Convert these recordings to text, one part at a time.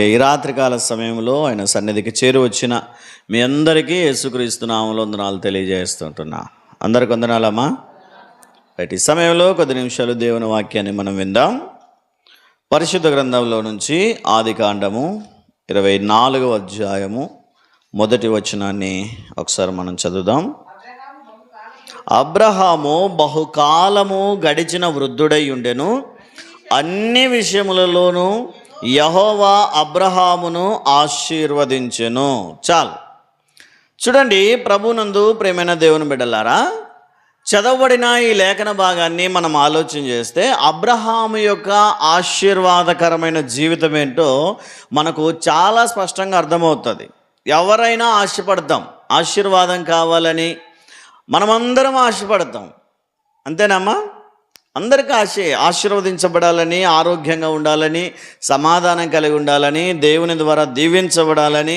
ఈ రాత్రికాల సమయంలో ఆయన సన్నిధికి చేరి వచ్చిన మీ అందరికీ యేసుక్రీస్తు నామములో వందనాలు తెలియజేస్తుంటున్నా. అందరికి వందనాలమ్మా. ఈ సమయంలో కొద్ది నిమిషాలు దేవుని వాక్యాన్ని మనం విందాం. పరిశుద్ధ గ్రంథంలో నుంచి ఆదికాండము 24వ అధ్యాయము 1వ వచనాన్ని ఒకసారి మనం చదువుదాం. అబ్రహాము బహుకాలము గడిచిన వృద్ధుడై ఉండెను, అన్ని విషయములలోనూ యెహోవా అబ్రహామును ఆశీర్వదించెను. చాలు చూడండి, ప్రభునందు ప్రేమైన దేవుని బిడ్డలారా, చదవబడిన ఈ లేఖన భాగాన్ని మనం ఆలోచన చేస్తే అబ్రహాము యొక్క ఆశీర్వాదకరమైన జీవితం ఏంటో మనకు చాలా స్పష్టంగా అర్థమవుతుంది. ఎవరైనా ఆశపడతాం, ఆశీర్వాదం కావాలని మనమందరం ఆశపడతాం, అంతేనమ్మా? అందరికీ ఆశీర్వదించబడాలని, ఆరోగ్యంగా ఉండాలని, సమాధానం కలిగి ఉండాలని, దేవుని ద్వారా దీవించబడాలని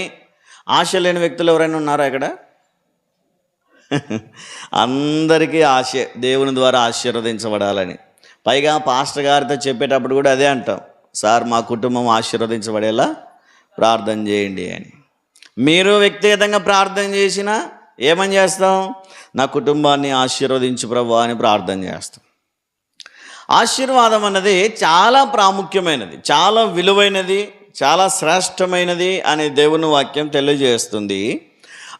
ఆశ లేని వ్యక్తులు ఎవరైనా ఉన్నారా ఇక్కడ? అందరికీ ఆశే దేవుని ద్వారా ఆశీర్వదించబడాలని. పైగా పాస్టర్ గారితో చెప్పేటప్పుడు కూడా అదే అంటాం, సార్ మా కుటుంబం ఆశీర్వదించబడేలా ప్రార్థన చేయండి అని. మీరు వ్యక్తిగతంగా ప్రార్థన చేసినా ఏమని చేస్తాం? నా కుటుంబాన్ని ఆశీర్వదించు ప్రభువా అని ప్రార్థన చేస్తాం. ఆశీర్వాదం అన్నది చాలా ప్రాముఖ్యమైనది, చాలా విలువైనది, చాలా శ్రేష్టమైనది అని దేవుని వాక్యం తెలియజేస్తుంది.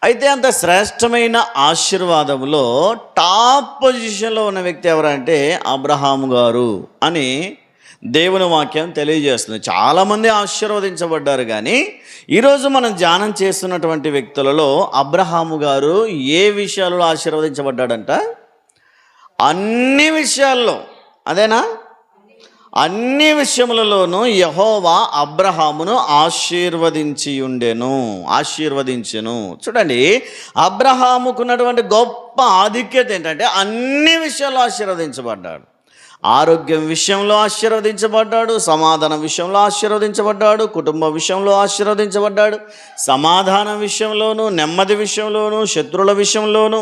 అయితే అంత శ్రేష్టమైన ఆశీర్వాదంలో టాప్ పొజిషన్లో ఉన్న వ్యక్తి ఎవరంటే అబ్రహాము గారు అని దేవుని వాక్యం తెలియజేస్తుంది. చాలామంది ఆశీర్వదించబడ్డారు, కానీ ఈరోజు మనం ధ్యానం చేస్తున్నటువంటి వ్యక్తులలో అబ్రహాము గారు ఏ విషయాలలో ఆశీర్వదించబడ్డాడంట? అన్ని విషయాల్లో. అదేనా? అన్ని విషయములలోనూ యెహోవా అబ్రహామును ఆశీర్వదించెను. చూడండి, అబ్రహాముకున్నటువంటి గొప్ప ఆధిక్యత ఏంటంటే అన్ని విషయాల్లో ఆశీర్వదించబడ్డాడు. ఆరోగ్యం విషయంలో ఆశీర్వదించబడ్డాడు, సమాధానం విషయంలో ఆశీర్వదించబడ్డాడు, కుటుంబ విషయంలో ఆశీర్వదించబడ్డాడు, సమాధానం విషయంలోనూ, నెమ్మది విషయంలోనూ, శత్రువుల విషయంలోనూ,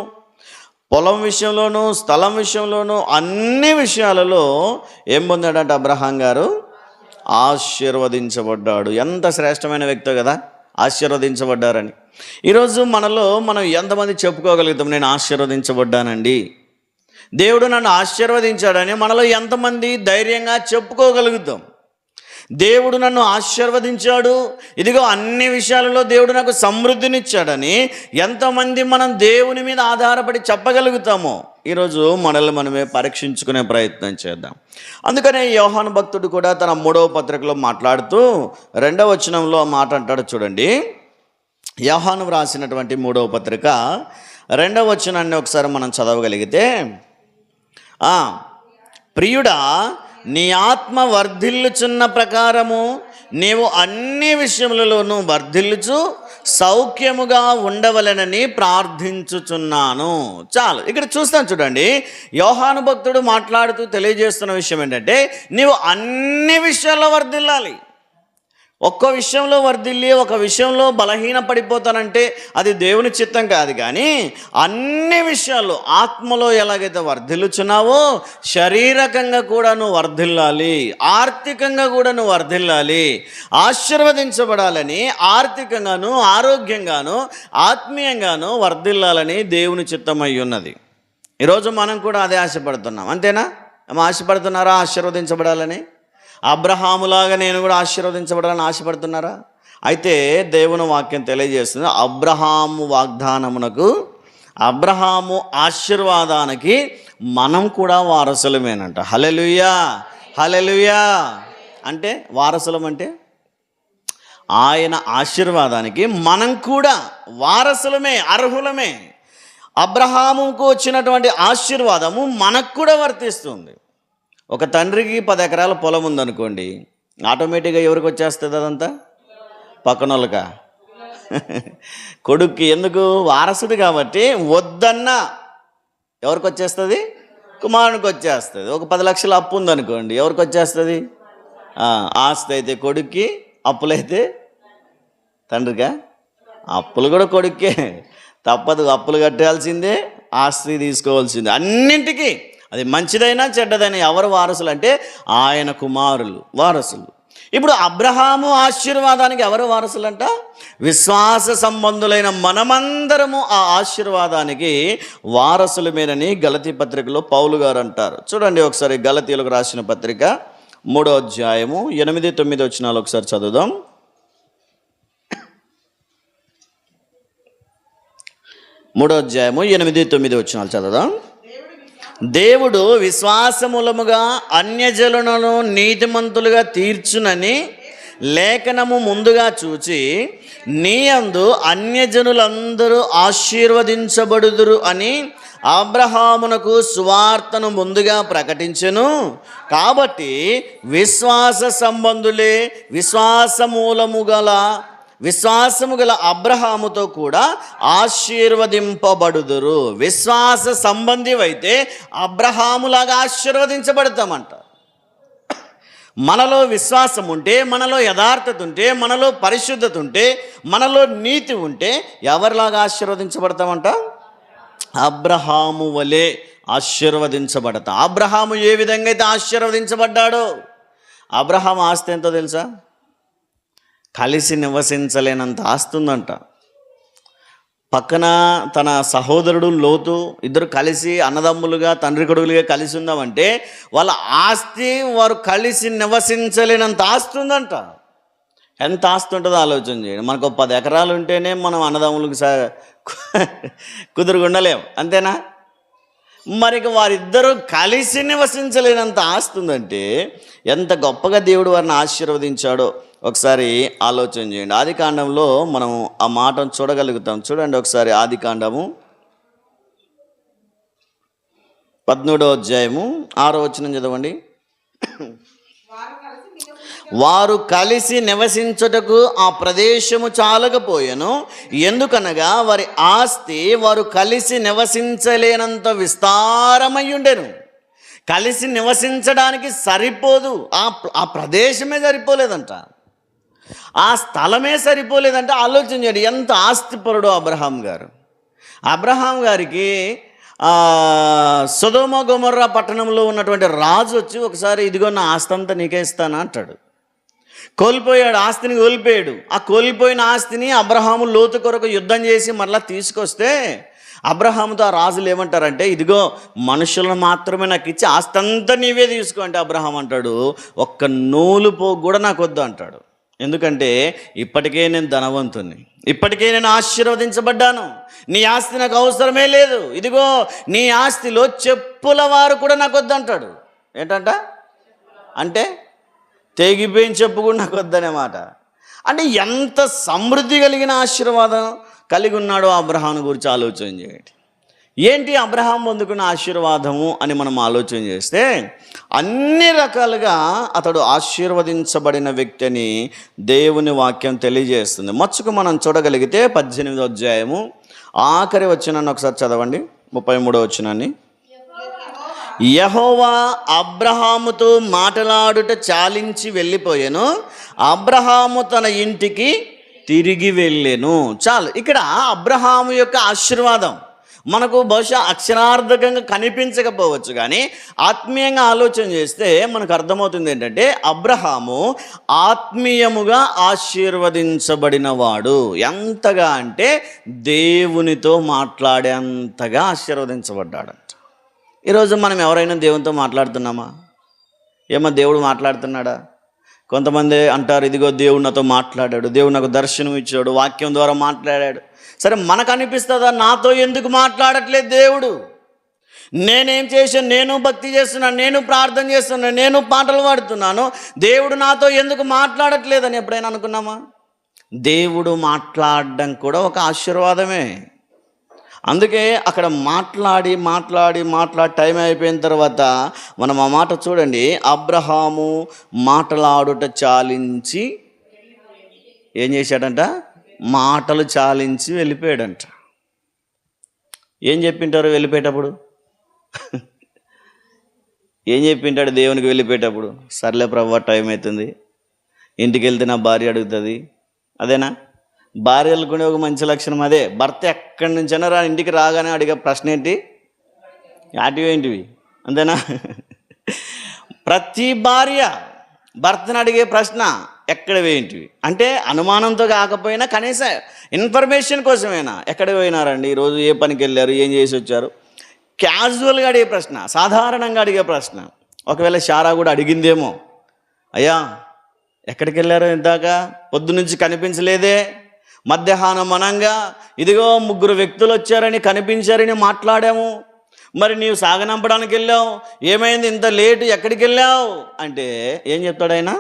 పొలం విషయంలోనూ, స్థలం విషయంలోనూ, అన్ని విషయాలలో ఏం పొందాడంటే అబ్రహాం గారు? ఆశీర్వదించబడ్డాడు. ఎంత శ్రేష్టమైన వ్యక్తో కదా ఆశీర్వదించబడ్డారని. ఈరోజు మనం ఎంతమంది చెప్పుకోగలుగుతాం, నేను ఆశీర్వదించబడ్డానండి, దేవుడు నన్ను ఆశీర్వదించాడని మనలో ఎంతమంది ధైర్యంగా చెప్పుకోగలుగుతాం? దేవుడు నన్ను ఆశీర్వదించాడు, ఇదిగో అన్ని విషయాలలో దేవుడు నాకు సమృద్ధినిచ్చాడని ఎంతమంది మనం దేవుని మీద ఆధారపడి చెప్పగలుగుతామో ఈరోజు మనల్ని మనమే పరీక్షించుకునే ప్రయత్నం చేద్దాం. అందుకనే యోహాను భక్తుడు కూడా తన 3వ పత్రికలో మాట్లాడుతూ 2వ వచనంలో మాట అంటాడు. చూడండి, యోహాను వ్రాసినటువంటి 3వ పత్రిక 2వ వచనాన్ని ఒకసారి మనం చదవగలిగితే, ప్రియుడా, నీ ఆత్మ వర్ధిల్లుచున్న ప్రకారము నీవు అన్ని విషయములలోనూ వర్ధిల్లుచు సౌఖ్యముగా ఉండవలెనని ప్రార్థించుచున్నాను. చాలు, ఇక్కడ చూస్తాను. చూడండి, యోహాను భక్తుడు మాట్లాడుతూ తెలియజేస్తున్న విషయం ఏంటంటే నీవు అన్ని విషయాల్లో వర్ధిల్లాలి. ఒక్క విషయంలో వర్ధిల్లి ఒక విషయంలో బలహీన పడిపోతానంటే అది దేవుని చిత్తం కాదు. కానీ అన్ని విషయాల్లో ఆత్మలో ఎలాగైతే వర్ధిల్లుచున్నావో శారీరకంగా కూడా నువ్వు వర్ధిల్లాలి, ఆర్థికంగా కూడా నువ్వు వర్ధిల్లాలి. ఆశీర్వదించబడాలని ఆర్థికంగాను, ఆరోగ్యంగాను, ఆత్మీయంగాను వర్ధిల్లాలని దేవుని చిత్తమై ఉన్నది. ఈరోజు మనం కూడా అదే ఆశపడుతున్నాం, అంతేనా? ఆశపడుతున్నారా ఆశీర్వదించబడాలని? అబ్రహాములాగా నేను కూడా ఆశీర్వదించబడాలని ఆశపడుతున్నారా? అయితే దేవుని వాక్యం తెలియజేస్తుంది, అబ్రహాము వాగ్దానమునకు, అబ్రహాము ఆశీర్వాదానికి మనం కూడా వారసులమేనంట. హల్లెలూయా, హల్లెలూయా. అంటే వారసులం అంటే ఆయన ఆశీర్వాదానికి మనం కూడా వారసులమే, అర్హులమే. అబ్రహాముకు వచ్చినటువంటి ఆశీర్వాదము మనకు కూడా వర్తిస్తుంది. ఒక తండ్రికి 10 ఎకరాల పొలం ఉందనుకోండి, ఆటోమేటిక్గా ఎవరికి వచ్చేస్తుంది అదంతా? పక్కనోళ్ళకా? కొడుక్కి. ఎందుకు? వారసుడు కాబట్టి. వద్దన్నా ఎవరికి వచ్చేస్తుంది? కుమారునికి వచ్చేస్తుంది. ఒక 10 లక్షల అప్పు ఉందనుకోండి, ఎవరికి వచ్చేస్తుంది? ఆస్తి అయితే కొడుక్కి, అప్పులైతే తండ్రికా? అప్పులు కూడా కొడుక్కే, తప్పదు. అప్పులు కట్టాల్సిందే, ఆస్తి తీసుకోవాల్సిందే. అన్నింటికీ అది మంచిదైనా చెడ్డదైనా ఎవరు వారసులు అంటే ఆయన కుమారులు వారసులు. ఇప్పుడు అబ్రహాము ఆశీర్వాదానికి ఎవరు వారసులంట? విశ్వాస సంబంధులైన మనమందరము ఆ ఆశీర్వాదానికి వారసులమేనని గలతీ పత్రికలో పౌలు గారు అంటారు. చూడండి ఒకసారి గలతీలకు రాసిన పత్రిక 3వ అధ్యాయము 8-9 వచనాలు ఒకసారి చదువుదాం. 3వ అధ్యాయము 8-9 వచనాలు చదువుదాం. దేవుడు విశ్వాసమూలముగా అన్యజనులను నీతిమంతులుగా తీర్చునని లేఖనము ముందుగా చూచి, నీ యందు అన్యజనులందరూ ఆశీర్వదించబడుదురు అని అబ్రహామునకు సువార్తను ముందుగా ప్రకటించెను. కాబట్టి విశ్వాస సంబంధులే విశ్వాసము గల అబ్రహాముతో కూడా ఆశీర్వదింపబడుదురు. విశ్వాస సంబంధివైతే అబ్రహాములాగా ఆశీర్వదించబడతామంట. మనలో విశ్వాసం ఉంటే, మనలో యథార్థత ఉంటే, మనలో పరిశుద్ధత ఉంటే, మనలో నీతి ఉంటే ఎవరిలాగా ఆశీర్వదించబడతామంట? అబ్రహాము వలె ఆశీర్వదించబడతా. అబ్రహాము ఏ విధంగా అయితే ఆశీర్వదించబడ్డాడో, అబ్రహాము ఆస్తి ఎంతో తెలుసా? కలిసి నివసించలేనంత ఆస్తుందంట. పక్కన తన సహోదరుడు లోతు ఇద్దరు కలిసి అన్నదమ్ములుగా తండ్రి కొడుకులుగా కలిసి ఉందామంటే వాళ్ళ ఆస్తి వారు కలిసి నివసించలేనంత ఆస్తుందంట. ఎంత ఆస్తి ఉంటుందో ఆలోచన చేయండి. మనకు 10 ఎకరాలు ఉంటేనే మనం అన్నదమ్ములకు కుదురుగుండలేం, అంతేనా? మరి వారిద్దరూ కలిసి నివసించలేనంత ఆస్తుందంటే ఎంత గొప్పగా దేవుడు వారిని ఆశీర్వదించాడో ఒకసారి ఆలోచన చేయండి. ఆదికాండంలో మనం ఆ మాటను చూడగలుగుతాం. చూడండి ఒకసారి ఆదికాండము 13వ అధ్యాయము 6వ వచనం చదవండి. వారు కలిసి నివసించుటకు ఆ ప్రదేశము చాలకపోయెను, ఎందుకనగా వారి ఆస్తి వారు కలిసి నివసించలేనంత విస్తారమై ఉండెను. కలిసి నివసించడానికి సరిపోదు, ఆ ప్రదేశమే సరిపోలేదంట, ఆ స్థలమే సరిపోలేదంటే ఆలోచన చేయండి ఎంత ఆస్తిపరుడు అబ్రహాం గారు. అబ్రహాం గారికి సొదొమ గొమొర్రా పట్టణంలో ఉన్నటువంటి రాజు వచ్చి ఒకసారి ఇదిగో నా ఆస్తి అంతా నీకే ఇస్తానా అంటాడు. కోల్పోయాడు, ఆస్తిని కోల్పోయాడు. ఆ కోల్పోయిన ఆస్తిని అబ్రహాము లోతు కొరకు యుద్ధం చేసి మరలా తీసుకొస్తే అబ్రహాముతో ఆ రాజులు ఏమంటారంటే, ఇదిగో మనుషులను మాత్రమే నాకు ఇచ్చి ఆస్తి అంతా నీవే తీసుకో అంటే అబ్రహాం అంటాడు, ఒక్క నూలు పోగు కూడా నాకు వద్దు అంటాడు. ఎందుకంటే ఇప్పటికే నేను ధనవంతుని, ఇప్పటికే నేను ఆశీర్వదించబడ్డాను, నీ ఆస్తి నాకు అవసరమే లేదు, ఇదిగో నీ ఆస్తిలో చెప్పుల వారు కూడా నాకు వద్దు అంటాడు. ఏంటంట అంటే తెగిపోయిన చెప్పు కూడా నాకు వద్దనే మాట. అంటే ఎంత సమృద్ధి కలిగిన ఆశీర్వాదం కలిగి ఉన్నాడో అబ్రహాం గురించి ఆలోచన చేయండి. ఏంటి అబ్రహాం పొందుకున్న ఆశీర్వాదము అని మనం ఆలోచన చేస్తే అన్ని రకాలుగా అతడు ఆశీర్వదించబడిన వ్యక్తి అని దేవుని వాక్యం తెలియజేస్తుంది. మచ్చుకు మనం చూడగలిగితే 18వ అధ్యాయము ఆఖరి వచనాన్ని ఒకసారి చదవండి, 33వ వచనాన్ని. యెహోవా అబ్రహాముతో మాటలాడుట చాలించి వెళ్ళిపోయాను, అబ్రహాము తన ఇంటికి తిరిగి వెళ్ళెను. చాలు. ఇక్కడ అబ్రహాము యొక్క ఆశీర్వాదం మనకు బహుశా అక్షరార్థకంగా కనిపించకపోవచ్చు, కానీ ఆత్మీయంగా ఆలోచన చేస్తే మనకు అర్థమవుతుంది ఏంటంటే అబ్రహాము ఆత్మీయముగా ఆశీర్వదించబడినవాడు. ఎంతగా అంటే దేవునితో మాట్లాడేంతగా ఆశీర్వదించబడ్డాడంట. ఈరోజు మనం ఎవరైనా దేవునితో మాట్లాడుతున్నామా? ఏమో దేవుడు మాట్లాడుతున్నాడా? కొంతమంది అంటారు, ఇదిగో దేవుడు నాతో మాట్లాడాడు, దేవుడు నాకు దర్శనం ఇచ్చాడు, వాక్యం ద్వారా మాట్లాడాడు. సరే, మనకు అనిపిస్తుందా నాతో ఎందుకు మాట్లాడట్లేదు దేవుడు? నేనేం చేశాను? నేను భక్తి చేస్తున్నాను, నేను ప్రార్థన చేస్తున్నాను, నేను పాటలు పాడుతున్నాను, దేవుడు నాతో ఎందుకు మాట్లాడట్లేదని ఎప్పుడైనా అనుకున్నామా? దేవుడు మాట్లాడడం కూడా ఒక ఆశీర్వాదమే. అందుకే అక్కడ మాట్లాడి టైం అయిపోయిన తర్వాత మనం ఆ మాట చూడండి, అబ్రహాము మాటలాడుట చాలించి ఏం చేశాడంట? మాటలు చాలించి వెళ్ళిపోయాడంట. ఏం చెప్పింటారు వెళ్ళిపోయేటప్పుడు? ఏం చెప్పింటాడు దేవునికి వెళ్ళిపోయేటప్పుడు? సర్లే ప్రభువా టైం అవుతుంది, ఇంటికి వెళ్తే నా భార్య అడుగుతుంది. అదేనా? భార్యలకు ఒక మంచి లక్షణం అదే. భర్త ఎక్కడి నుంచైనా ఇంటికి రాగానే అడిగే ప్రశ్న ఏంటి? యాటివి ఏంటివి, అంతేనా? ప్రతి భార్య భర్తను అడిగే ప్రశ్న ఎక్కడివి ఏంటివి అంటే అనుమానంతో కాకపోయినా కనీసం ఇన్ఫర్మేషన్ కోసమైనా ఎక్కడికి పోయినారండి, ఈరోజు ఏ పనికి వెళ్ళారు, ఏం చేసి వచ్చారు, క్యాజువల్గా అడిగే ప్రశ్న, సాధారణంగా అడిగే ప్రశ్న. ఒకవేళ శారా కూడా అడిగిందేమో, అయ్యా ఎక్కడికి వెళ్ళారు, ఇందాక పొద్దునుంచి కనిపించలేదే, మధ్యాహ్నం అనంగా ఇదిగో 3 వ్యక్తులు వచ్చారని కనిపించారని మాట్లాడాము, మరి నీవు సాగనంపడానికి వెళ్ళావు, ఏమైంది ఇంత లేటు, ఎక్కడికి వెళ్ళావు అంటే ఏం చెప్తాడు ఆయన?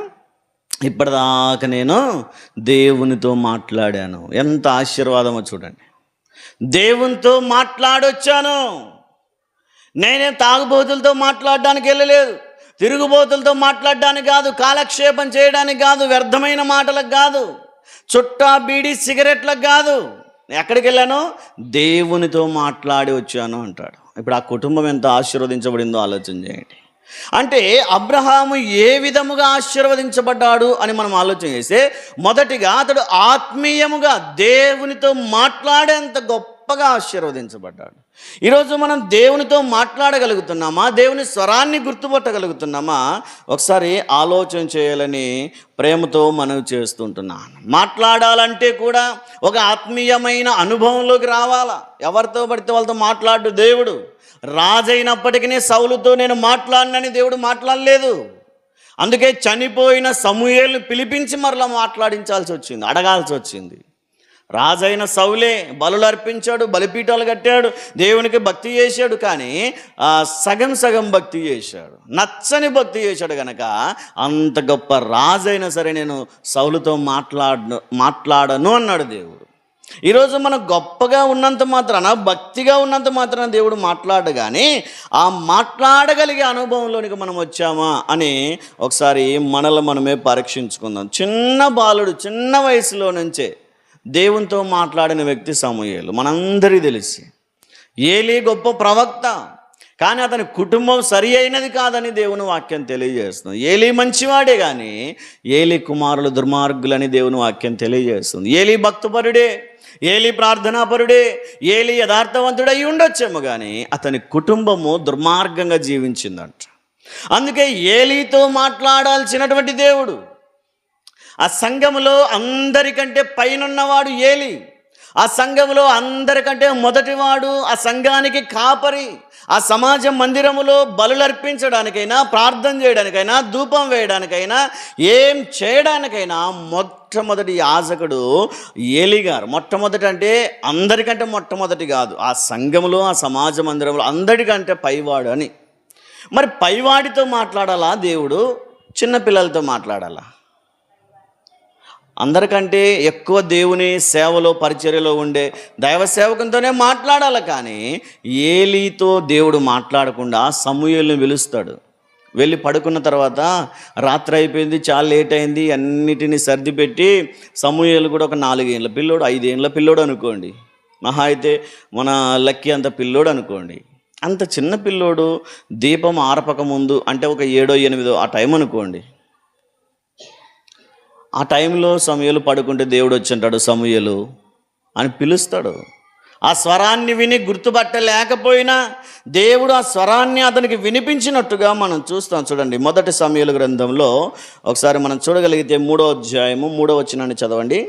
ఇప్పటిదాకా నేను దేవునితో మాట్లాడాను. ఎంత ఆశీర్వాదమో చూడండి. దేవునితో మాట్లాడొచ్చాను. నేనే తాగుబోతులతో మాట్లాడడానికి వెళ్ళలేదు, తిరుగుబోతులతో మాట్లాడడానికి కాదు, కాలక్షేపం చేయడానికి కాదు, వ్యర్థమైన మాటలకు కాదు, చుట్టా బీడి సిగరెట్లకు కాదు. ఎక్కడికి వెళ్ళాను? దేవునితో మాట్లాడి వచ్చాను అంటాడు. ఇప్పుడు ఆ కుటుంబం ఎంత ఆశీర్వదించబడిందో ఆలోచన చేయండి. అంటే అబ్రహాము ఏ విధముగా ఆశీర్వదించబడ్డాడు అని మనం ఆలోచన చేస్తే, మొదటిగా అతడు ఆత్మీయముగా దేవునితో మాట్లాడేంత గొప్పగా ఆశీర్వదించబడ్డాడు. ఈరోజు మనం దేవునితో మాట్లాడగలుగుతున్నామా? దేవుని స్వరాన్ని గుర్తుపట్టగలుగుతున్నామా? ఒకసారి ఆలోచన చేయాలని ప్రేమతో మనవి చేస్తుంటున్నాను. మాట్లాడాలంటే కూడా ఒక ఆత్మీయమైన అనుభవంలోకి రావాలా. ఎవరితో పడితే వాళ్ళతో మాట్లాడు దేవుడు. రాజైనప్పటికీ సౌలుతో నేను మాట్లాడినని దేవుడు మాట్లాడలేదు. అందుకే చనిపోయిన సమూయేలును పిలిపించి మరలా మాట్లాడించాల్సి వచ్చింది, అడగాల్సి వచ్చింది. రాజైన సౌలే బలులు అర్పించాడు, బలిపీఠాలు కట్టాడు, దేవునికి భక్తి చేశాడు, కానీ సగం సగం భక్తి చేశాడు, నచ్చని భక్తి చేశాడు. కనుక అంత గొప్ప రాజైనా సరే నేను సౌలుతో మాట్లాడను అన్నాడు దేవుడు. ఈరోజు మనం గొప్పగా ఉన్నంత మాత్రాన, భక్తిగా ఉన్నంత మాత్రాన దేవుడు మాట్లాడు, కానీ ఆ మాట్లాడగలిగే అనుభవంలోనికి మనం వచ్చామా అని ఒకసారి మనమే పరీక్షించుకుందాం. చిన్న బాలుడు, చిన్న వయసులో నుంచే దేవునితో మాట్లాడిన వ్యక్తి సమూయేలు. మనందరికీ తెలిసి ఏలీ గొప్ప ప్రవక్త, కానీ అతని కుటుంబం సరి అయినది కాదని దేవుని వాక్యం తెలియజేస్తుంది. ఏలీ మంచివాడే, కానీ ఏలీ కుమారులు దుర్మార్గులని దేవుని వాక్యం తెలియజేస్తుంది. ఏలీ భక్తిపరుడే, ఏలీ ప్రార్థనాపరుడే, ఏలీ యథార్థవంతుడై ఉండొచ్చేమో, కానీ అతని కుటుంబము దుర్మార్గంగా జీవించిందంట. అందుకే ఏలీతో మాట్లాడాల్సినటువంటి దేవుడు ఆ సంఘములో అందరికంటే పైనున్నవాడు ఏలీ. ఆ సంఘములో అందరికంటే మొదటివాడు, ఆ సంఘానికి కాపరి. ఆ సమాజ మందిరములో బలులర్పించడానికైనా, ప్రార్థన చేయడానికైనా, ధూపం వేయడానికైనా, ఏం చేయడానికైనా మొట్టమొదటి యాజకుడు ఏలీ గారు. మొట్టమొదటి అంటే అందరికంటే మొట్టమొదటి కాదు, ఆ సంఘములో, ఆ సమాజ మందిరంలో అందరికంటే పైవాడు అని. మరి పైవాడితో మాట్లాడాలా దేవుడు, చిన్నపిల్లలతో మాట్లాడాలా? అందరికంటే ఎక్కువ దేవుని సేవలో, పరిచర్యలో ఉండే దైవ సేవకునితోనే మాట్లాడాలి, కానీ ఏలీతో దేవుడు మాట్లాడకుండా సమూయేలుని పిలుస్తాడు. వెళ్ళి పడుకున్న తర్వాత రాత్రి అయిపోయింది, చాలా లేట్ అయింది, అన్నిటినీ సర్ది పెట్టి సమూయేలు కూడా ఒక 4 ఏళ్ళ పిల్లోడు, 5 ఏళ్ళ పిల్లోడు అనుకోండి, మహా అయితే మన లక్కీ అంత పిల్లోడు అనుకోండి. అంత చిన్న పిల్లోడు దీపం ఆరపక ముందు, అంటే ఒక 7, 8 ఆ టైం అనుకోండి. ఆ టైంలో సమూయేలు పడుకుంటే దేవుడు వచ్చి అంటాడు, సమూయేలు అని పిలుస్తాడు. ఆ స్వరాన్ని విని గుర్తుపట్టలేకపోయినా దేవుడు ఆ స్వరాన్ని అతనికి వినిపించినట్టుగా మనం చూస్తాం. చూడండి, 1 సమూయేలు గ్రంథంలో ఒకసారి మనం చూడగలిగితే 3వ అధ్యాయము 3వ వచనాన్ని చదవండి.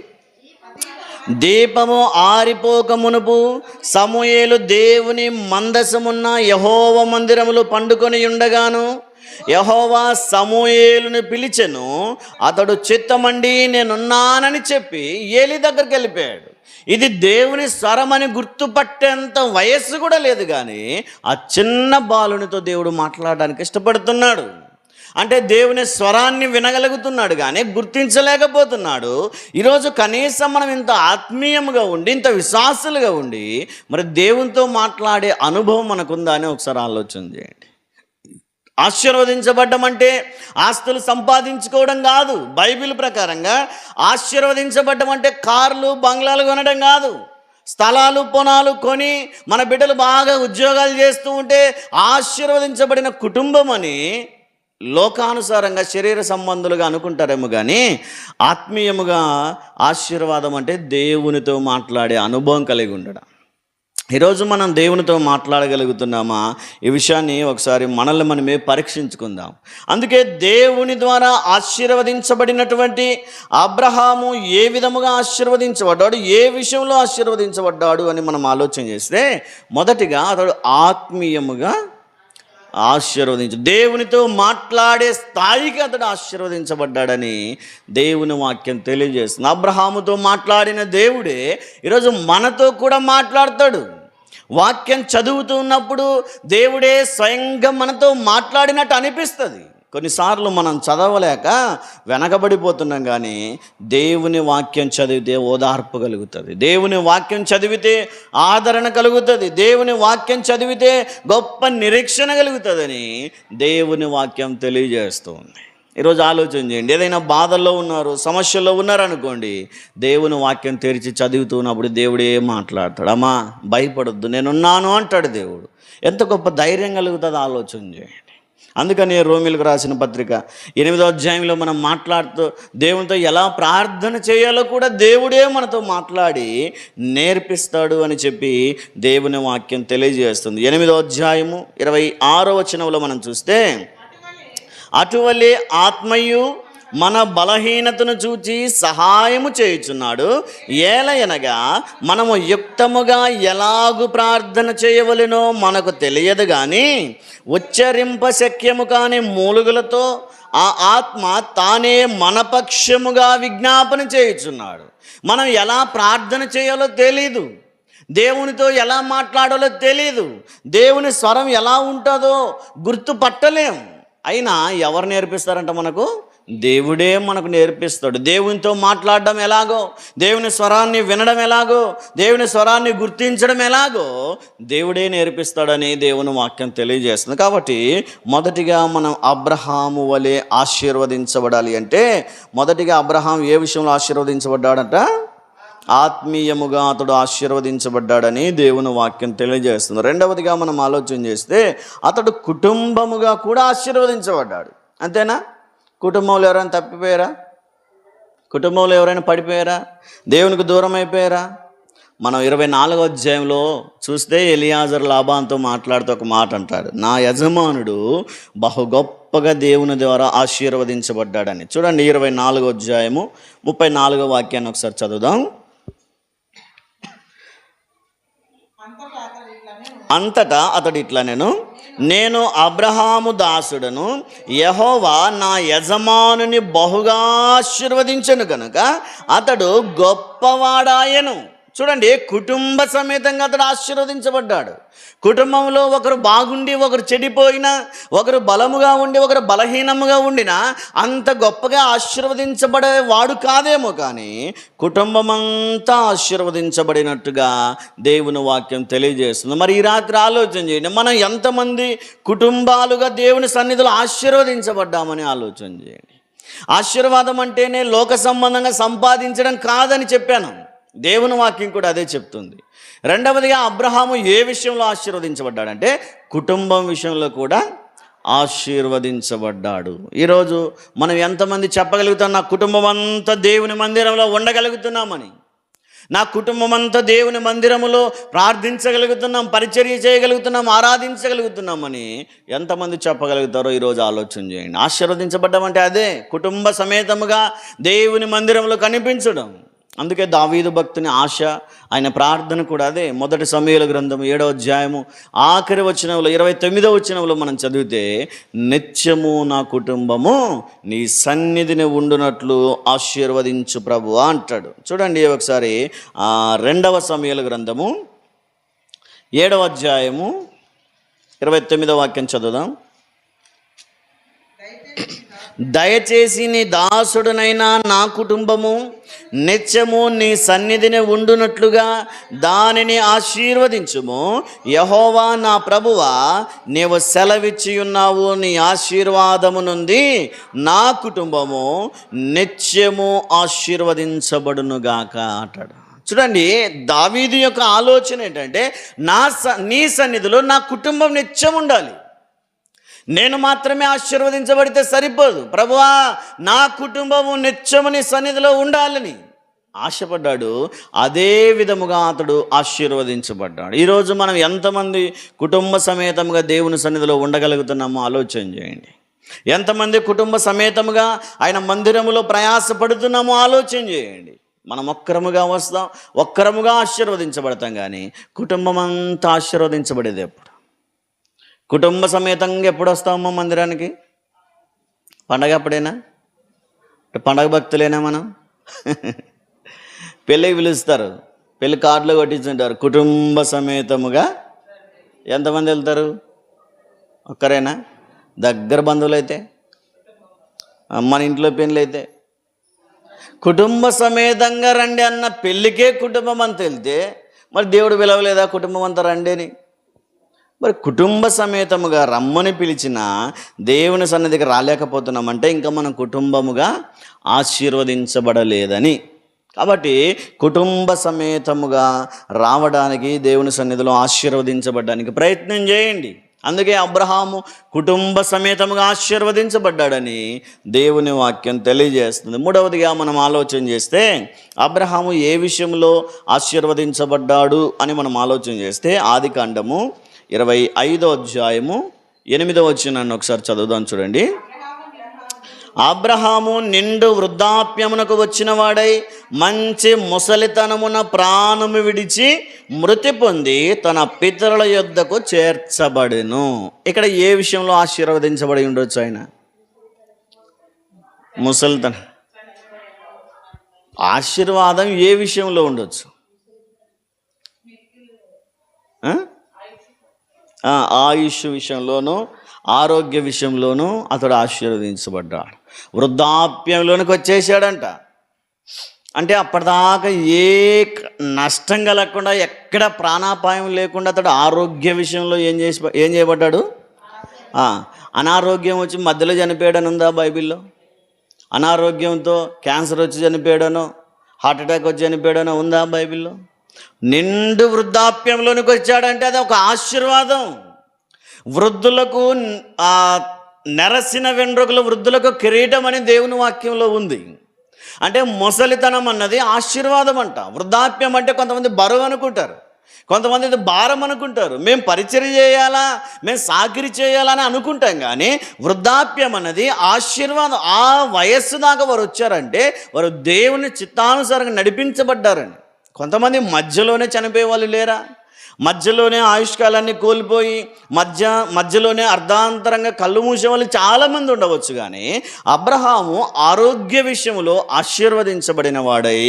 దీపము ఆరిపోక మునుపు సమూయేలు దేవుని మందసమున్న యెహోవా మందిరములో పండుకొని ఉండగాను యెహోవా సమూయేలును పిలిచెను. అతడు చిత్తమండి నేనున్నానని చెప్పి ఏలీ దగ్గరికి వెళ్ళిపోయాడు. ఇది దేవుని స్వరమని గుర్తుపట్టేంత వయస్సు కూడా లేదు, కానీ ఆ చిన్న బాలునితో దేవుడు మాట్లాడడానికి ఇష్టపడుతున్నాడు. అంటే దేవుని స్వరాన్ని వినగలుగుతున్నాడు, కానీ గుర్తించలేకపోతున్నాడు. ఈరోజు కనీసం మనం ఇంత ఆత్మీయంగా ఉండి, ఇంత విశ్వాసులుగా ఉండి, మరి దేవునితో మాట్లాడే అనుభవం మనకుందా అని ఒకసారి ఆలోచన చేయండి. ఆశీర్వదించబడ్డం అంటే ఆస్తులు సంపాదించుకోవడం కాదు. బైబిల్ ప్రకారంగా ఆశీర్వదించబడ్డం అంటే కార్లు, బంగ్లాలు కొనడం కాదు. స్థలాలు, పొలాలు కొని మన బిడ్డలు బాగా ఉద్యోగాలు చేస్తూ ఉంటే ఆశీర్వదించబడిన కుటుంబం అని లోకానుసారంగా శరీర సంబంధులుగా అనుకుంటారేమో, కానీ ఆత్మీయముగా ఆశీర్వాదం అంటే దేవునితో మాట్లాడే అనుభవం కలిగి ఉండడం. ఈరోజు మనం దేవునితో మాట్లాడగలుగుతున్నామా? ఈ విషయాన్ని ఒకసారి మనల్ని మనమే పరీక్షించుకుందాం. అందుకే దేవుని ద్వారా ఆశీర్వదించబడినటువంటి అబ్రహాము ఏ విధముగా ఆశీర్వదించబడ్డాడు, ఏ విషయంలో ఆశీర్వదించబడ్డాడు అని మనం ఆలోచన చేస్తే, మొదటిగా అతడు ఆత్మీయముగా దేవునితో మాట్లాడే స్థాయికి అతడు ఆశీర్వదించబడ్డాడని దేవుని వాక్యం తెలియజేస్తుంది. అబ్రహాముతో మాట్లాడిన దేవుడే ఈరోజు మనతో కూడా మాట్లాడతాడు. వాక్యం చదువుతూ ఉన్నప్పుడు దేవుడే స్వయంగా మనతో మాట్లాడినట్టు అనిపిస్తుంది. కొన్నిసార్లు మనం చదవలేక వెనకబడిపోతున్నాం, కానీ దేవుని వాక్యం చదివితే ఓదార్పు కలుగుతుంది, దేవుని వాక్యం చదివితే ఆదరణ కలుగుతుంది, దేవుని వాక్యం చదివితే గొప్ప నిరీక్షణ కలుగుతుందని దేవుని వాక్యం తెలియజేస్తుంది. ఈరోజు ఆలోచన చేయండి, ఏదైనా బాధల్లో ఉన్నారు, సమస్యల్లో ఉన్నారనుకోండి, దేవుని వాక్యం తెరిచి చదువుతున్నప్పుడు దేవుడే మాట్లాడతాడు. అమ్మా భయపడొద్దు, నేనున్నాను అంటాడు దేవుడు. ఎంత గొప్ప ధైర్యం కలుగుతుంది ఆలోచన చేయండి. అందుకని రోమీలకు రాసిన పత్రిక 8వ అధ్యాయంలో మనం మాట్లాడుతూ దేవునితో ఎలా ప్రార్థన చేయాలో కూడా దేవుడే మనతో మాట్లాడి నేర్పిస్తాడు అని చెప్పి దేవుని వాక్యం తెలియజేస్తుంది. 8వ అధ్యాయము 26వ వచనంలో మనం చూస్తే, అటువలే ఆత్మయు మన బలహీనతను చూచి సహాయము చేయుచున్నాడు. ఏలయనగా మనము యుక్తముగా ఎలాగు ప్రార్థన చేయవలెనో మనకు తెలియదు, కానీ ఉచ్చరింప శక్యము కాని మూలుగులతో ఆ ఆత్మ తానే మనపక్షముగా విజ్ఞాపన చేయుచున్నాడు. మనం ఎలా ప్రార్థన చేయాలో తెలీదు, దేవునితో ఎలా మాట్లాడాలో తెలీదు, దేవుని స్వరం ఎలా ఉంటుందో గుర్తుపట్టలేం. అయినా ఎవరు నేర్పిస్తారంట? మనకు దేవుడే మనకు నేర్పిస్తాడు. దేవునితో మాట్లాడడం ఎలాగో, దేవుని స్వరాన్ని వినడం ఎలాగో, దేవుని స్వరాన్ని గుర్తించడం ఎలాగో దేవుడే నేర్పిస్తాడని దేవుని వాక్యం తెలియజేస్తుంది. కాబట్టి మొదటిగా మనం అబ్రహాము వలె ఆశీర్వదించబడాలి అంటే, మొదటిగా అబ్రహాం ఏ విషయంలో ఆశీర్వదించబడ్డాడంట? ఆత్మీయముగా అతడు ఆశీర్వదించబడ్డాడని దేవుని వాక్యం తెలియజేస్తుంది. రెండవదిగా మనం ఆలోచన చేస్తే, అతడు కుటుంబముగా కూడా ఆశీర్వదించబడ్డాడు. అంతేనా? కుటుంబంలో ఎవరైనా తప్పిపోయారా? కుటుంబంలో ఎవరైనా పడిపోయారా? దేవునికి దూరం అయిపోయారా? మనం 24వ అధ్యాయంలో చూస్తే ఎలియాజరు లాబానుతో మాట్లాడుతూ ఒక మాట అంటాడు, నా యజమానుడు బహు గొప్పగా దేవుని ద్వారా ఆశీర్వదించబడ్డాడని. చూడండి 24వ అధ్యాయము 34వ వాక్యాన్ని ఒకసారి చదువుదాం. అంతటా అతడు ఇట్లా నేను అబ్రహాము దాసుడను, యెహోవా నా యజమానుని బహుగా ఆశీర్వదించెను కనుక అతడు గొప్పవాడాయను. చూడండి, కుటుంబ సమేతంగా అతడు ఆశీర్వదించబడ్డాడు. కుటుంబంలో ఒకరు బాగుండి ఒకరు చెడిపోయినా, ఒకరు బలముగా ఉండి ఒకరు బలహీనముగా ఉండినా అంత గొప్పగా ఆశీర్వదించబడేవాడు కాదేమో, కానీ కుటుంబమంతా ఆశీర్వదించబడినట్టుగా దేవుని వాక్యం తెలియజేస్తుంది. మరి ఈ రాత్రి ఆలోచన చేయండి, మనం ఎంతమంది కుటుంబాలుగా దేవుని సన్నిధిలో ఆశీర్వదించబడ్డామని ఆలోచన చేయండి. ఆశీర్వాదం అంటేనే లోక సంబంధంగా సంపాదించడం కాదని చెప్పాను, దేవుని వాక్యం కూడా అదే చెప్తుంది. రెండవదిగా అబ్రహాము ఏ విషయంలో ఆశీర్వదించబడ్డాడంటే, కుటుంబం విషయంలో కూడా ఆశీర్వదించబడ్డాడు. ఈరోజు మనం ఎంతమంది చెప్పగలుగుతాం, నా కుటుంబం అంతా దేవుని మందిరంలో ఉండగలుగుతున్నామని, నా కుటుంబం అంతా దేవుని మందిరములో ప్రార్థించగలుగుతున్నాం, పరిచర్య చేయగలుగుతున్నాం, ఆరాధించగలుగుతున్నామని ఎంతమంది చెప్పగలుగుతారో ఈరోజు ఆలోచన చేయండి. ఆశీర్వదించబడ్డం అంటే అదే, కుటుంబ సమేతముగా దేవుని మందిరంలో కనిపించడం. అందుకే దావీదు భక్తుని ఆశ, ఆయన ప్రార్థన కూడా అదే. మొదటి సమూయేలు గ్రంథం 7వ అధ్యాయము ఆఖరి వచనంలో 29వ వచనంలో మనం చదివితే, నిత్యము నా కుటుంబము నీ సన్నిధిని ఉండునట్లు ఆశీర్వదించు ప్రభువా అంటాడు. చూడండి ఒకసారి 2వ సమూయేలు గ్రంథము 7వ అధ్యాయము 29వ వాక్యం చదువుదాం. దయచేసి నీ దాసుడునైనా నా కుటుంబము నిత్యము నీ సన్నిధిని ఉండునట్లుగా దానిని ఆశీర్వదించుము. యెహోవా నా ప్రభువా, నీవు సెలవిచ్చి ఉన్నావు, నీ ఆశీర్వాదము నుండి నా కుటుంబము నిత్యము ఆశీర్వదించబడునుగాక అంటాడు. చూడండి, దావీదు యొక్క ఆలోచన ఏంటంటే, నీ సన్నిధిలో నా కుటుంబం నిత్యం ఉండాలి. నేను మాత్రమే ఆశీర్వదించబడితే సరిపోదు ప్రభువా, నా కుటుంబము నిత్యము నీ సన్నిధిలో ఉండాలని. ఆశపడ్డాడు, అదే విధముగా అతడు ఆశీర్వదించబడ్డాడు. ఈరోజు మనం ఎంతమంది కుటుంబ సమేతంగా దేవుని సన్నిధిలో ఉండగలుగుతున్నామో ఆలోచన చేయండి. ఎంతమంది కుటుంబ సమేతముగా ఆయన మందిరములో ప్రయాసపడుతున్నామో ఆలోచన చేయండి. మనం ఒక్కరముగా వస్తాం, ఒక్కరముగా ఆశీర్వదించబడతాం, కానీ కుటుంబం అంతా ఆశీర్వదించబడేది ఎప్పుడు? కుటుంబ సమేతంగా ఎప్పుడు వస్తామో మందిరానికి? పండగ అప్పుడేనా? పండగ భక్తులేనా మనం? పెళ్ళికి పిలుస్తారు, పెళ్ళి కార్డులో కొట్టించుంటారు, కుటుంబ సమేతముగా ఎంతమంది వెళ్తారు? ఒక్కరేనా? దగ్గర బంధువులు అయితే, మన ఇంట్లో పెళ్ళి అయితే కుటుంబ సమేతంగా రండి అన్న పెళ్ళికే కుటుంబం అంతా వెళ్తే మరి దేవుడు పిలవలేదా కుటుంబం అంతా రండి అని? మరి కుటుంబ సమేతముగా రమ్మని పిలిచిన దేవుని సన్నిధికి రాలేకపోతున్నామంటే ఇంకా మనం కుటుంబముగా ఆశీర్వదించబడలేదని. కాబట్టి కుటుంబ సమేతముగా రావడానికి, దేవుని సన్నిధిలో ఆశీర్వదించబడడానికి ప్రయత్నం చేయండి. అందుకే అబ్రహాము కుటుంబ సమేతముగా ఆశీర్వదించబడ్డాడని దేవుని వాక్యం తెలియజేస్తుంది. మూడవదిగా మనం ఆలోచన చేస్తే అబ్రహాము ఏ విషయంలో ఆశీర్వదించబడ్డాడు అని మనం ఆలోచన చేస్తే ఆదికాండము 25వ అధ్యాయము 8వ వచనాన్ని ఒకసారి చదువుదాం, చూడండి. అబ్రహాము నిండు వృద్ధాప్యమునకు వచ్చిన వాడై మంచి ముసలితనమున ప్రాణము విడిచి మృతి పొంది తన పితరుల యొద్దకు చేర్చబడెను. ఇక్కడ ఏ విషయంలో ఆశీర్వదించబడి ఉండొచ్చు ఆయన? ముసలితనం. ఆశీర్వాదం ఏ విషయంలో ఉండొచ్చు? ఆయుష్ విషయంలోనూ, ఆరోగ్య విషయంలోనూ అతడు ఆశీర్వదించబడ్డాడు. వృద్ధాప్యంలోనికి వచ్చేసాడంట. అంటే అప్పటిదాకా ఏ నష్టం కలగకుండా, ఎక్కడ ప్రాణాపాయం లేకుండా అతడు ఆరోగ్య విషయంలో ఏం చేయబడ్డాడు? అనారోగ్యం వచ్చి మధ్యలో చనిపోయాడని ఉందా బైబిల్లో? అనారోగ్యంతో క్యాన్సర్ వచ్చి చనిపోయాడనో, హార్ట్ అటాక్ వచ్చి చనిపోయాడనో ఉందా బైబిల్లో? నిండు వృద్ధాప్యంలోనికి వచ్చాడంటే అది ఒక ఆశీర్వాదం. వృద్ధులకు నెరసిన వెంట్రుకలు వృద్ధులకు కిరీటం అని దేవుని వాక్యంలో ఉంది. అంటే ముసలితనం అన్నది ఆశీర్వాదం అంట. వృద్ధాప్యం అంటే కొంతమంది బరువు అనుకుంటారు, కొంతమంది భారం అనుకుంటారు. మేము పరిచర్య చేయాలా, మేము సాకిరి చేయాలని అనుకుంటాం, కానీ వృద్ధాప్యం అన్నది ఆశీర్వాదం. ఆ వయస్సు దాకా వారు వచ్చారంటే వారు దేవుని చిత్తానుసారంగా నడిపించబడ్డారని. కొంతమంది మధ్యలోనే చనిపోయే వాళ్ళు లేరా? మధ్యలోనే ఆయుష్కాలాన్ని కోల్పోయి మధ్యలోనే అర్ధాంతరంగా కళ్ళు మూసే వాళ్ళు చాలామంది ఉండవచ్చు. కానీ అబ్రహాము ఆరోగ్య విషయంలో ఆశీర్వదించబడిన వాడై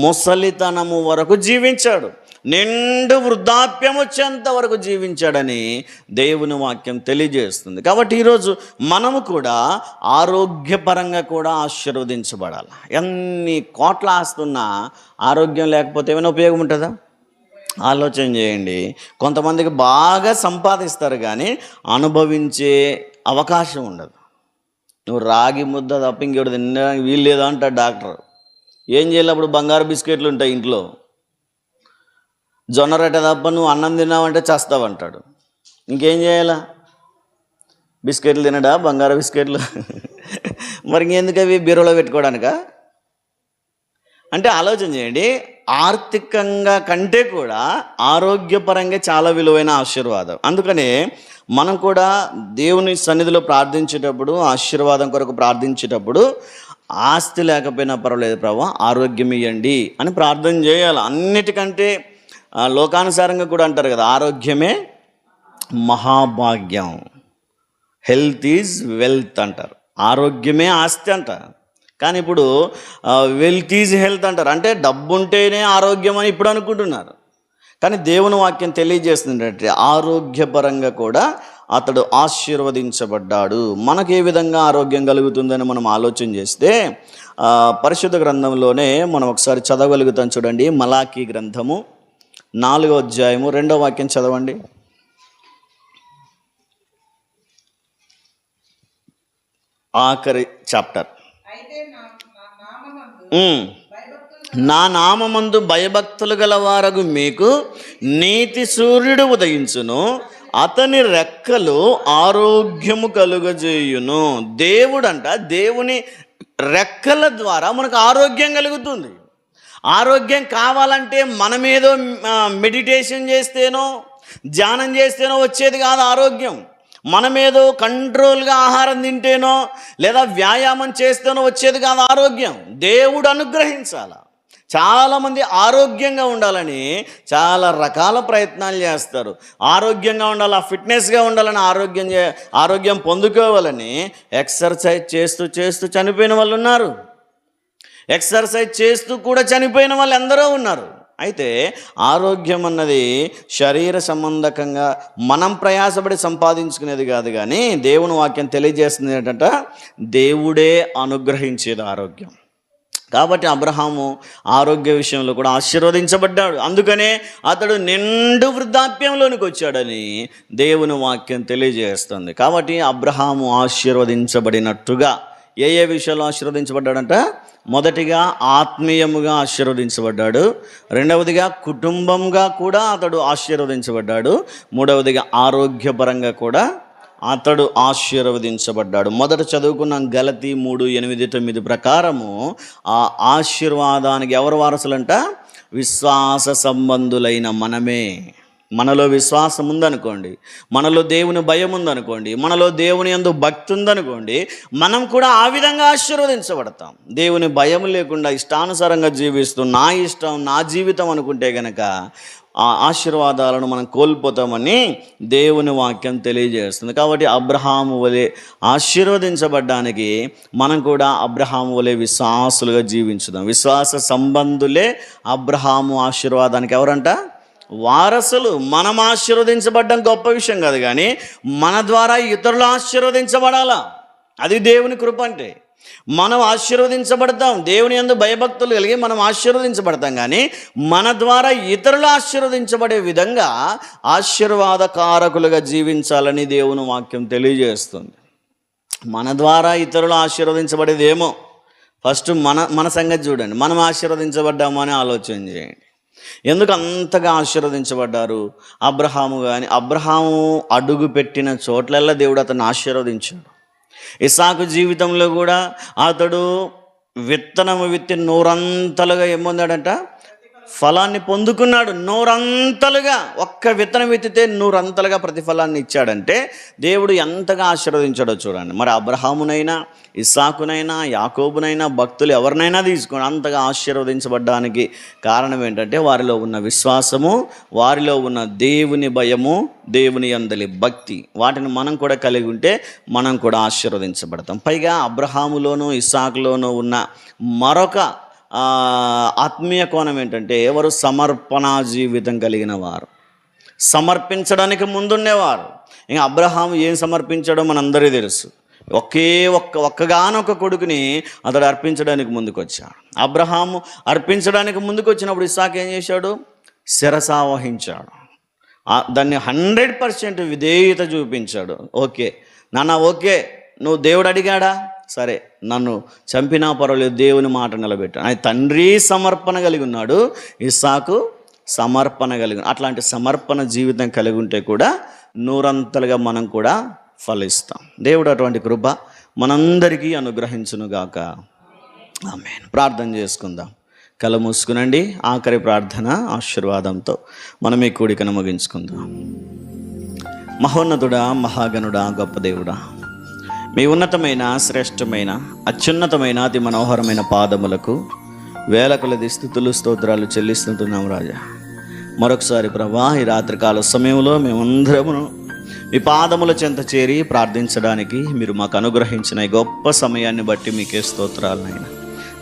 ముసలితనము వరకు జీవించాడు. నిండు వృద్ధాప్యం వచ్చేంత వరకు జీవించాడని దేవుని వాక్యం తెలియజేస్తుంది. కాబట్టి ఈరోజు మనము కూడా ఆరోగ్యపరంగా కూడా ఆశీర్వదించబడాలి. ఎన్ని కోట్ల ఆస్తున్నా ఆరోగ్యం లేకపోతే ఏమైనా ఉపయోగం ఉంటుందా? ఆలోచన చేయండి. కొంతమందికి బాగా సంపాదిస్తారు కానీ అనుభవించే అవకాశం ఉండదు. నువ్వు రాగి ముద్ద తప్ప ఇంకోటి తినడానికి వీలు లేదా అంటాడు డాక్టర్. ఏం చేయాలి? అప్పుడు బంగారు బిస్కెట్లు ఉంటాయి ఇంట్లో. జొన్న రొట్టె తప్ప నువ్వు అన్నం తిన్నావంటే చస్తావంటాడు. ఇంకేం చేయాలా? బిస్కెట్లు తినడా? బంగారు బిస్కెట్లు. మరి ఇంకెందుకు అవి బీరులో పెట్టుకోవడానికా? అంటే ఆలోచన చేయండి. ఆర్థికంగా కంటే కూడా ఆరోగ్యపరంగా చాలా విలువైన ఆశీర్వాదం. అందుకనే మనం కూడా దేవుని సన్నిధిలో ప్రార్థించేటప్పుడు, ఆశీర్వాదం కొరకు ప్రార్థించేటప్పుడు ఆస్తి లేకపోయినా పర్వాలేదు ప్రభువా ఆరోగ్యం ఇవ్వండి అని ప్రార్థన చేయాలి. అన్నిటికంటే లోకానుసారంగా కూడా అంటారు కదా, ఆరోగ్యమే మహాభాగ్యం, హెల్త్ ఈజ్ వెల్త్ అంటారు. ఆరోగ్యమే ఆస్తి అంటారు. కానీ ఇప్పుడు వెల్త్ ఈజ్ హెల్త్ అంటారు. అంటే డబ్బు ఉంటేనే ఆరోగ్యం అని ఇప్పుడు అనుకుంటున్నారు. కానీ దేవుని వాక్యం తెలియజేస్తుందంటే ఆరోగ్యపరంగా కూడా అతడు ఆశీర్వదించబడ్డాడు. మనకు ఏ విధంగా ఆరోగ్యం కలుగుతుందని మనం ఆలోచన చేస్తే పరిశుద్ధ గ్రంథంలోనే మనం ఒకసారి చదవగలుగుతాం. చూడండి, మలాకీ గ్రంథము 4వ అధ్యాయము 2వ వాక్యం చదవండి. ఆఖరి చాప్టర్. నా నామమందు భయభక్తులు గలవారగు మీకు నీతి సూర్యుడు ఉదయించును, అతని రెక్కలు ఆరోగ్యము కలుగజేయును. దేవుడంట, దేవుని రెక్కల ద్వారా మనకు ఆరోగ్యం కలుగుతుంది. ఆరోగ్యం కావాలంటే మనమేదో మెడిటేషన్ చేస్తేనో ధ్యానం చేస్తేనో వచ్చేది కాదు ఆరోగ్యం. మనమేదో కంట్రోల్గా ఆహారం తింటేనో లేదా వ్యాయామం చేస్తేనో వచ్చేది కాదు ఆరోగ్యం. దేవుడు అనుగ్రహించాల. చాలామంది ఆరోగ్యంగా ఉండాలని చాలా రకాల ప్రయత్నాలు చేస్తారు. ఆరోగ్యంగా ఉండాలి, ఫిట్నెస్గా ఉండాలని, ఆరోగ్యం పొందుకోవాలని ఎక్సర్సైజ్ చేస్తూ చేస్తూ చనిపోయిన వాళ్ళు ఉన్నారు. ఎక్సర్సైజ్ చేస్తూ కూడా చనిపోయిన వాళ్ళు ఎందరో ఉన్నారు. అయితే ఆరోగ్యం అన్నది శరీర సంబంధకంగా మనం ప్రయాసపడి సంపాదించుకునేది కాదు, కానీ దేవుని వాక్యం తెలియజేస్తుంది ఏంటంటే దేవుడే అనుగ్రహించేది ఆరోగ్యం. కాబట్టి అబ్రహాము ఆరోగ్య విషయంలో కూడా ఆశీర్వదించబడ్డాడు. అందుకనే అతడు నిండు వృద్ధాప్యంలోనికి వచ్చాడని దేవుని వాక్యం తెలియజేస్తుంది. కాబట్టి అబ్రహాము ఆశీర్వదించబడినట్టుగా ఏ విషయాల్లో ఆశీర్వదించబడ్డాడంట? మొదటిగా ఆత్మీయముగా ఆశీర్వదించబడ్డాడు, రెండవదిగా కుటుంబంగా కూడా అతడు ఆశీర్వదించబడ్డాడు, మూడవదిగా ఆరోగ్యపరంగా కూడా అతడు ఆశీర్వదించబడ్డాడు. మొదట చదువుకున్న గలతీ 3:8-9 ప్రకారము ఆ ఆశీర్వాదానికి ఎవరు వారసులంట? విశ్వాస సంబంధులైన మనమే. మనలో విశ్వాసం ఉందనుకోండి, మనలో దేవుని భయం ఉందనుకోండి, మనలో దేవుని యందు భక్తి ఉందనుకోండి, మనం కూడా ఆ విధంగా ఆశీర్వదించబడతాం. దేవుని భయం లేకుండా ఇష్టానుసారంగా జీవిస్తూ నా ఇష్టం నా జీవితం అనుకుంటే గనక ఆ ఆశీర్వాదాలను మనం కోల్పోతామని దేవుని వాక్యం తెలియజేస్తుంది. కాబట్టి అబ్రహాము వలె ఆశీర్వదించబడ్డానికి మనం కూడా అబ్రహాము వలె విశ్వాసులుగా జీవించుదాం. విశ్వాస సంబంధులే అబ్రహాము ఆశీర్వాదానికి ఎవరంట? వారసులు. మనం ఆశీర్వదించబడ్డం గొప్ప విషయం కాదు, కానీ మన ద్వారా ఇతరులు ఆశీర్వదించబడాలా. అది దేవుని కృప. అంటే మనం ఆశీర్వదించబడతాం, దేవుని యందు భయభక్తులు కలిగి మనం ఆశీర్వదించబడతాం, కానీ మన ద్వారా ఇతరులు ఆశీర్వదించబడే విధంగా ఆశీర్వాదకారకులుగా జీవించాలని దేవుని వాక్యం తెలియజేస్తుంది. మన ద్వారా ఇతరులు ఆశీర్వదించబడేదేమో ఫస్ట్ మన సంగతి చూడండి. మనం ఆశీర్వదించబడ్డామో అని ఆలోచన చేయండి. ఎందుకు అంతగా ఆశీర్వదించబడ్డారు అబ్రహాము? కానీ అబ్రహాము అడుగు పెట్టిన చోట్లల్లా దేవుడు అతన్ని ఆశీర్వదించాడు. ఇస్సాకు జీవితంలో కూడా అతడు విత్తనము విత్తి నూరంతలుగా ఏం పొందాడంట? ఫలాన్ని పొందుకున్నాడు. నూరంతలుగా, ఒక్క విత్తనం విత్తితే నూరంతలుగా ప్రతిఫలాన్ని ఇచ్చాడంటే దేవుడు ఎంతగా ఆశీర్వదించాడో చూడండి. మరి అబ్రహామునైనా ఇస్సాకునైనా యాకోబునైనా భక్తులు ఎవరినైనా తీసుకొని అంతగా ఆశీర్వదించబడ్డానికి కారణం ఏంటంటే వారిలో ఉన్న విశ్వాసము, వారిలో ఉన్న దేవుని భయము, దేవుని యందలి భక్తి. వాటిని మనం కూడా కలిగి ఉంటే మనం కూడా ఆశీర్వదించబడతాం. పైగా అబ్రహాములోను ఇస్సాకులోనూ ఉన్న మరొక ఆత్మీయ కోణం ఏంటంటే ఎవరు? సమర్పణ జీవితం కలిగిన వారు, సమర్పించడానికి ముందుండేవారు. ఇంకా అబ్రహాము ఏం సమర్పించాడో మనందరికీ తెలుసు. ఒక్కగానొక్క కొడుకుని అతడు అర్పించడానికి ముందుకొచ్చాడు. అబ్రహాము అర్పించడానికి ముందుకు వచ్చినప్పుడు ఇస్సాకు ఏం చేశాడు? శిరసావహించాడు. దాన్ని 100% విధేయత చూపించాడు. ఓకే నాన్న, ఓకే, నువ్వు దేవుడు అడిగాడా, సరే నన్ను చంపినా పర్వాలేదు, దేవుని మాట నిలబెట్టాడు. ఆయన తండ్రి సమర్పణ కలిగి ఉన్నాడు, ఇస్సాకు సమర్పణ కలిగి. అట్లాంటి సమర్పణ జీవితం కలిగి ఉంటే కూడా నూరంతలుగా మనం కూడా ఫలిస్తాం. దేవుడు అటువంటి కృప మనందరికీ అనుగ్రహించునుగాక. ఆమేన్. ప్రార్థన చేసుకుందాం. కళ్ళు మూసుకునండి. ఆఖరి ప్రార్థన ఆశీర్వాదంతో మనం ఈ కూడికను ముగించుకుందాం. మహోన్నతుడా, మహాగణుడా, గొప్ప దేవుడా, మీ ఉన్నతమైన శ్రేష్టమైన అత్యున్నతమైన అతి మనోహరమైన పాదములకు వేల కొలది స్తుతులు స్తోత్రాలు చెల్లిస్తుంటున్నాం రాజా. మరొకసారి ప్రభా, ఈ రాత్రికాల సమయంలో మేమందరము మీ పాదముల చెంత చేరి ప్రార్థించడానికి మీరు మాకు అనుగ్రహించిన ఈ గొప్ప సమయాన్ని బట్టి మీకే స్తోత్రాలు నాయనా.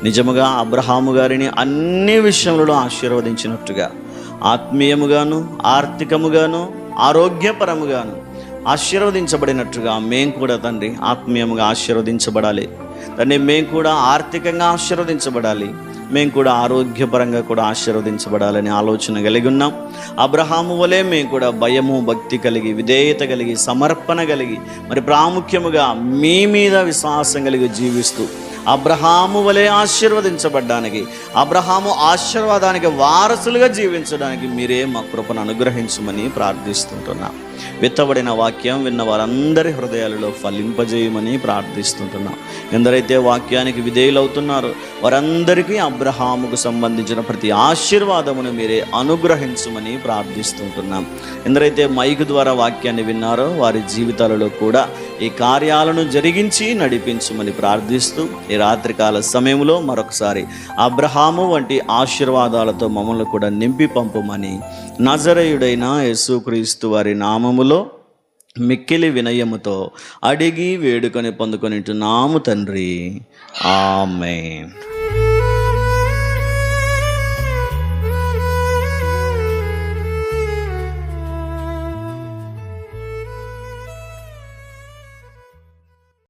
నిజముగా అబ్రహాము గారిని అన్ని విషయములలో ఆశీర్వదించినట్టుగా ఆత్మీయముగాను, ఆర్థికముగాను, ఆరోగ్యపరముగాను ఆశీర్వదించబడినట్టుగా మేము కూడా తండ్రి ఆత్మీయంగా ఆశీర్వదించబడాలి తండ్రి. మేము కూడా ఆర్థికంగా ఆశీర్వదించబడాలి, మేము కూడా ఆరోగ్యపరంగా కూడా ఆశీర్వదించబడాలని ఆలోచన కలిగి ఉన్నాం. అబ్రహాము వలె మేము కూడా భయము, భక్తి కలిగి, విధేయత కలిగి, సమర్పణ కలిగి, మరి ప్రాముఖ్యముగా మీ మీద విశ్వాసం కలిగి జీవిస్తూ అబ్రహాము వలె ఆశీర్వదించబడ్డానికి, అబ్రహాము ఆశీర్వాదానికి వారసులుగా జీవించడానికి మీరే మా కృపను అనుగ్రహించమని ప్రార్థిస్తుంటున్నాం. విత్తబడిన వాక్యం విన్న వారందరి హృదయాలలో ఫలింపజేయమని ప్రార్థిస్తుంటున్నాం. ఎందరైతే వాక్యానికి విధేయులవుతున్నారో వారందరికీ అబ్రహాముకు సంబంధించిన ప్రతి ఆశీర్వాదమును మీరే అనుగ్రహించమని ప్రార్థిస్తుంటున్నాం. ఎందరైతే మైకు ద్వారా వాక్యాన్ని విన్నారో వారి జీవితాలలో కూడా ఈ కార్యాలను జరిగించి నడిపించమని ప్రార్థిస్తూ ఈ రాత్రికాల సమయంలో మరొకసారి అబ్రహాము వంటి ఆశీర్వాదాలతో మమ్మల్ని కూడా నింపి పంపమని నజరేయుడైన యేసుక్రీస్తు వారి నామములో మిక్కిలి వినయముతో అడిగి వేడుకొని పొందుకొనిచున్నాము తండ్రి. ఆమేన్.